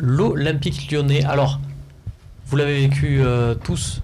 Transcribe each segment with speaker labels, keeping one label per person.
Speaker 1: l'Olympique Lyonnais. Alors, vous l'avez vécu tous,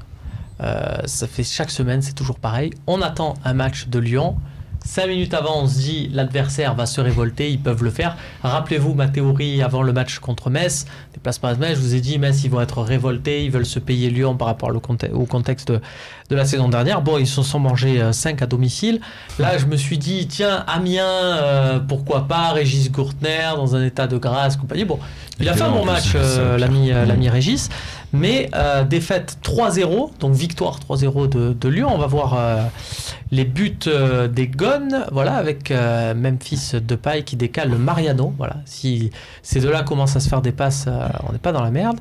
Speaker 1: ça fait chaque semaine, c'est toujours pareil. On attend un match de Lyon. 5 minutes avant, on se dit l'adversaire va se révolter, ils peuvent le faire. Rappelez-vous ma théorie avant le match contre Metz, déplacement à Metz, je vous ai dit Metz ils vont être révoltés, ils veulent se payer Lyon par rapport au contexte de la saison dernière. Bon, ils se sont mangés 5 à domicile. Là, je me suis dit tiens, Amiens, pourquoi pas, Régis Gourtner dans un état de grâce, compagnie. Bon, il a fait un bon match, l'ami Régis. Mais défaite 3-0, donc victoire 3-0 de Lyon. On va voir les buts des Gones, voilà, avec Memphis Depay qui décale le Mariano. Voilà, si ces deux-là commencent à se faire des passes, on n'est pas dans la merde.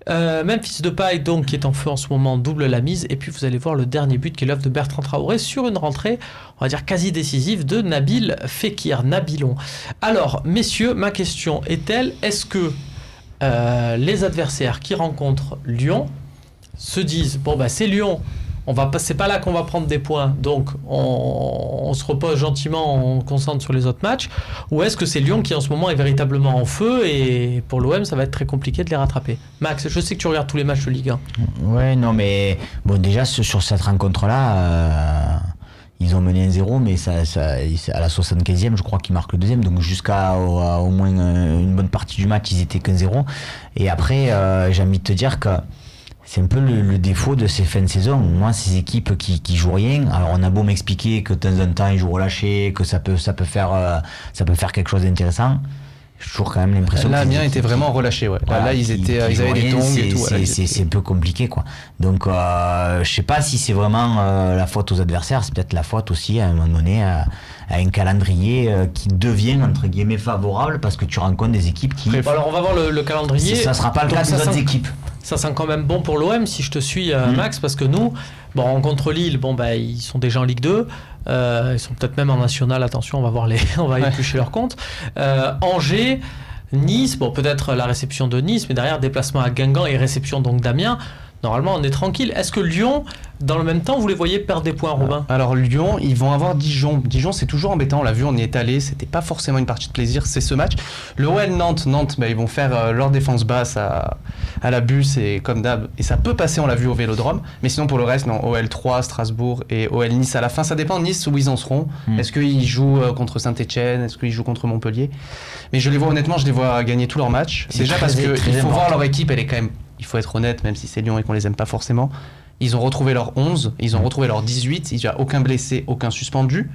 Speaker 1: Memphis Depay, donc, qui est en feu en ce moment, double la mise. Et puis vous allez voir le dernier but qui est l'œuvre de Bertrand Traoré sur une rentrée, on va dire quasi décisive, de Nabil Fekir, Nabilon. Alors, messieurs, ma question est-elle, est-ce que les adversaires qui rencontrent Lyon se disent bon bah c'est Lyon, c'est pas là qu'on va prendre des points, donc on se repose gentiment, on concentre sur les autres matchs, ou est-ce que c'est Lyon qui en ce moment est véritablement en feu et pour l'OM ça va être très compliqué de les rattraper? Max, je sais que tu regardes tous les matchs de Ligue 1.
Speaker 2: Ouais, non mais bon, déjà sur cette rencontre là ils ont mené 1-0, mais à la 75e, je crois qu'ils marquent le deuxième. Donc jusqu'à au moins une bonne partie du match, ils étaient qu'1-0. Et après, j'ai envie de te dire que c'est un peu le défaut de ces fins de saison. Moi, ces équipes qui jouent rien. Alors, on a beau m'expliquer que de temps en temps, ils jouent relâchés, que ça peut faire quelque chose d'intéressant. J'ai toujours quand même l'impression
Speaker 3: là, Amiens était vraiment relâché, ouais.
Speaker 2: Voilà,
Speaker 3: là ils avaient des tongs et tout.
Speaker 2: C'est un peu compliqué, quoi. Donc, je sais pas si c'est vraiment la faute aux adversaires, c'est peut-être la faute aussi, à un moment donné, à un calendrier qui devient, entre guillemets, favorable, parce que tu rencontres des équipes qui...
Speaker 1: Bon, alors, on va voir le calendrier.
Speaker 2: Ça sera pas le cas des autres équipes.
Speaker 1: Ça sent quand même bon pour l'OM, si je te suis, Max, parce que nous, bon, contre Lille, bon, bah, ils sont déjà en Ligue 2. Ils sont peut-être même en national, attention, on va éplucher leur compte. Angers, Nice, bon, peut-être la réception de Nice, mais derrière, déplacement à Guingamp et réception donc d'Amiens. Normalement, on est tranquille. Est-ce que Lyon, dans le même temps, vous les voyez perdre des points, Robin?
Speaker 3: Alors Lyon, ils vont avoir Dijon. Dijon, c'est toujours embêtant. On l'a vu, on y est allé. C'était pas forcément une partie de plaisir, c'est ce match. Le OL Nantes, bah, ils vont faire leur défense basse à la bus et comme d'hab. Et ça peut passer, on l'a vu au Vélodrome. Mais sinon, pour le reste, non. OL 3, Strasbourg et OL Nice à la fin. Ça dépend de Nice où ils en seront. Est-ce qu'ils jouent contre Saint-Etienne? Est-ce qu'ils jouent contre Montpellier? Mais je les vois honnêtement, je les vois gagner tous leurs matchs. Déjà parce qu'il faut voir leur équipe, elle est quand même... Il faut être honnête, même si c'est Lyon et qu'on les aime pas forcément. Ils ont retrouvé leur 11, ils ont retrouvé leur 18, il n'y a aucun blessé, aucun suspendu.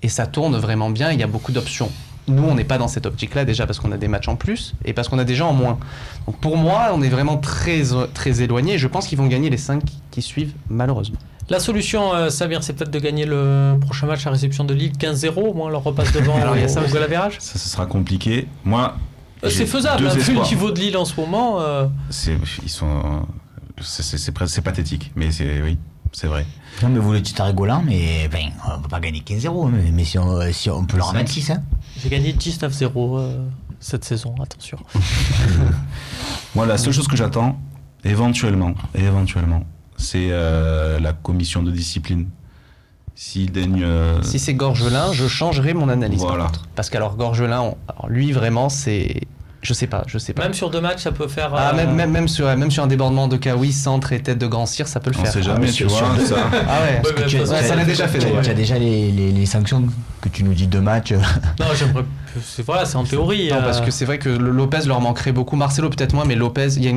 Speaker 3: Et ça tourne vraiment bien, il y a beaucoup d'options. Nous, on n'est pas dans cette optique-là, déjà parce qu'on a des matchs en plus et parce qu'on a des gens en moins. Donc pour moi, on est vraiment très, très éloigné et je pense qu'ils vont gagner les 5 qui suivent, malheureusement.
Speaker 1: La solution, Samir, c'est peut-être de gagner le prochain match à réception de Lille 15-0, au moins leur repasse devant au goal average.
Speaker 4: Ça sera compliqué. Moi,
Speaker 1: c'est faisable, vu le niveau de Lille en ce moment.
Speaker 4: C'est pathétique, mais oui, c'est vrai.
Speaker 2: Non, mais vous le dites à rigolant, mais ben, on ne va pas gagner 15-0, mais si on peut leur remettre 6. Hein.
Speaker 1: J'ai gagné 19-0 cette saison, attention.
Speaker 4: Moi, la seule chose que j'attends, éventuellement, c'est la commission de discipline. Si
Speaker 3: c'est Gorgelin, je changerai mon analyse.
Speaker 4: Voilà.
Speaker 3: Par contre. Parce qu'alors Gorgelin, lui vraiment c'est... Je sais pas.
Speaker 1: Même sur 2 matchs, ça peut faire...
Speaker 3: Même sur un débordement de Kawi, centre et tête de Grand Cyr, ça peut le faire.
Speaker 4: On sait jamais, tu vois. Ça.
Speaker 3: Ah ouais, ça l'a déjà fait.
Speaker 2: Tu as déjà les sanctions que tu nous dis 2 matchs.
Speaker 1: Non, j'aimerais... c'est en théorie.
Speaker 3: Non, parce que c'est vrai que Lopez leur manquerait beaucoup. Marcelo peut-être moins, mais Lopez, il y a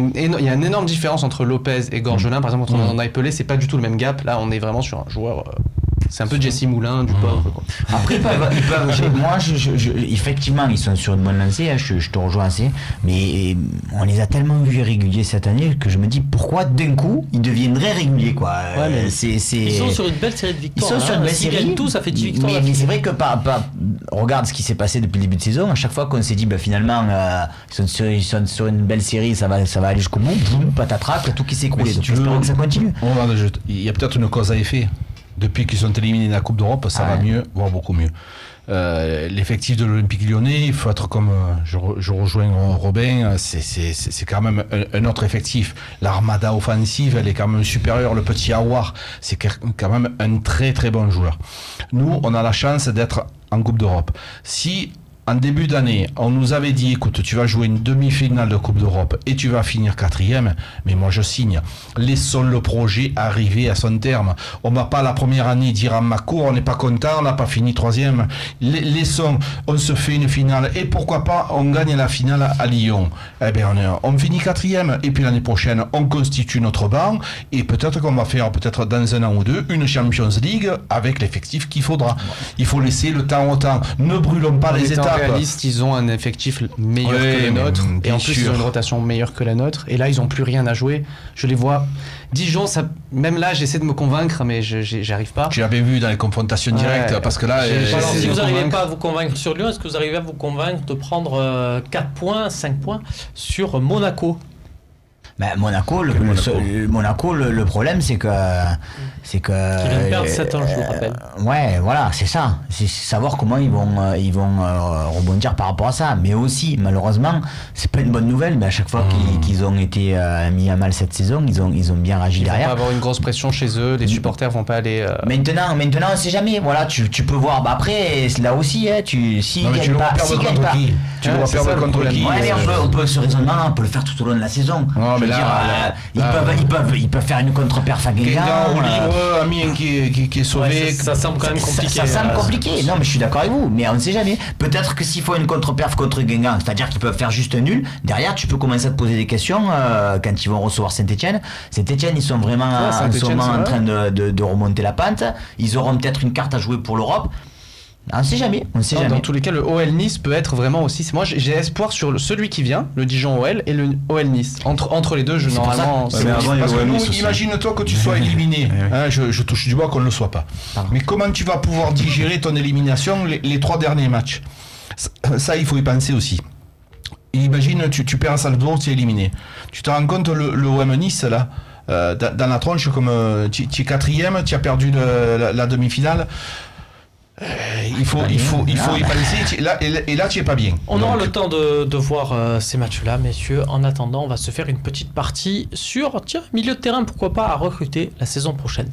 Speaker 3: une énorme différence entre Lopez et Gorgelin. Par exemple, quand on a Epelé, c'est pas du tout le même gap. Là, on est vraiment sur un joueur... C'est un peu Jesse Moulin du pauvre. Quoi.
Speaker 2: Après, ils peuvent moi, effectivement, ils sont sur une bonne lancée, hein, je te rejoins assez, mais on les a tellement vus réguliers cette année que je me dis pourquoi d'un coup ils deviendraient réguliers, quoi.
Speaker 1: Ouais, mais ils sont sur une belle série de victoires.
Speaker 2: Ils sont sur une belle série.
Speaker 1: S'ils gagnent tout, ça fait 10 victoires.
Speaker 2: Mais c'est vrai que regarde ce qui s'est passé depuis le début de saison. À chaque fois qu'on s'est dit finalement ils sont sur une belle série, ça va aller jusqu'au bout, boum, patatrac, tout qui s'est écroulé. Donc j'espère que ça continue.
Speaker 5: Il y a peut-être une cause à effet. Depuis qu'ils sont éliminés de la Coupe d'Europe, ça va mieux, voire beaucoup mieux. L'effectif de l'Olympique Lyonnais, il faut être comme, je rejoins Robin, c'est quand même un autre effectif. L'armada offensive, elle est quand même supérieure. Le petit Aouar, c'est quand même un très très bon joueur. Nous, on a la chance d'être en Coupe d'Europe. Si en début d'année, on nous avait dit, écoute, tu vas jouer une demi-finale de Coupe d'Europe et tu vas finir 4e, mais moi je signe. Laissons le projet arriver à son terme. On va pas la première année dire à Mako, on n'est pas content, on n'a pas fini 3e. Laissons, on se fait une finale et pourquoi pas, on gagne la finale à Lyon. Eh bien, on finit 4e et puis l'année prochaine, on constitue notre banc et peut-être qu'on va faire, peut-être dans un an ou deux, une Champions League avec l'effectif qu'il faudra. Il faut laisser le temps au temps. Ne brûlons pas les étapes.
Speaker 3: Réalistes, ils ont un effectif meilleur que le nôtre et en plus ils ont une rotation meilleure que la nôtre et là ils ont plus rien à jouer. Je les vois. Dijon, ça, même là j'essaie de me convaincre mais j'arrive pas.
Speaker 5: Tu l'avais vu dans les confrontations directes parce que là.
Speaker 1: Alors, si vous n'arrivez pas à vous convaincre sur Lyon, est-ce que vous arrivez à vous convaincre de prendre 4 points, 5 points sur Monaco?
Speaker 2: Ben, Monaco, le problème, c'est que.
Speaker 1: Qui vient de perdre 7 ans, je vous rappelle.
Speaker 2: Ouais, voilà, c'est ça. C'est savoir comment ils vont rebondir par rapport à ça. Mais aussi, malheureusement, c'est pas une bonne nouvelle, mais à chaque fois qu'ils ont été mis à mal cette saison, ils ont bien réagi derrière.
Speaker 3: Ils vont pas avoir une grosse pression chez eux, les supporters vont pas aller.
Speaker 2: Maintenant, on sait jamais. Voilà, tu peux voir. Bah après, là aussi, hein, s'ils gagnent pas.
Speaker 5: Tu le vois perdre contre qui?
Speaker 2: Ouais, mais on peut ce raisonnement, on peut le faire tout au long de la saison.
Speaker 5: Non, mais
Speaker 2: ils peuvent faire une contre-perf à Guingamp.
Speaker 5: Amiens qui est sauvé.
Speaker 1: Ouais, ça semble quand même compliqué.
Speaker 2: Ça semble compliqué. Non, mais je suis d'accord avec vous. Mais on ne sait jamais. Peut-être que s'il faut une contre-perf contre Guingamp, c'est-à-dire qu'ils peuvent faire juste nul, derrière, tu peux commencer à te poser des questions quand ils vont recevoir Saint-Etienne. Saint-Etienne, ils sont vraiment en ce moment en train de remonter la pente. Ils auront peut-être une carte à jouer pour l'Europe. On ne sait jamais.
Speaker 3: Dans tous les cas, le OL Nice peut être vraiment aussi. Moi, j'ai espoir sur celui qui vient, le Dijon OL et le OL Nice. Entre les deux, normalement.
Speaker 5: Parce que nous, imagine-toi que tu sois éliminé. Hein, je touche du bois qu'on ne le soit pas. Mais comment tu vas pouvoir digérer ton élimination les 3 derniers matchs? Ça, il faut y penser aussi. Imagine, tu perds à Salzbourg, tu es éliminé. Tu te rends compte, le OM Nice, là, dans la tronche, comme tu es 4e, tu as perdu la demi-finale. Il faut y penser, et là tu es pas bien.
Speaker 1: On aura le temps de voir ces matchs-là, messieurs. En attendant, on va se faire une petite partie sur milieu de terrain, pourquoi pas, à recruter la saison prochaine.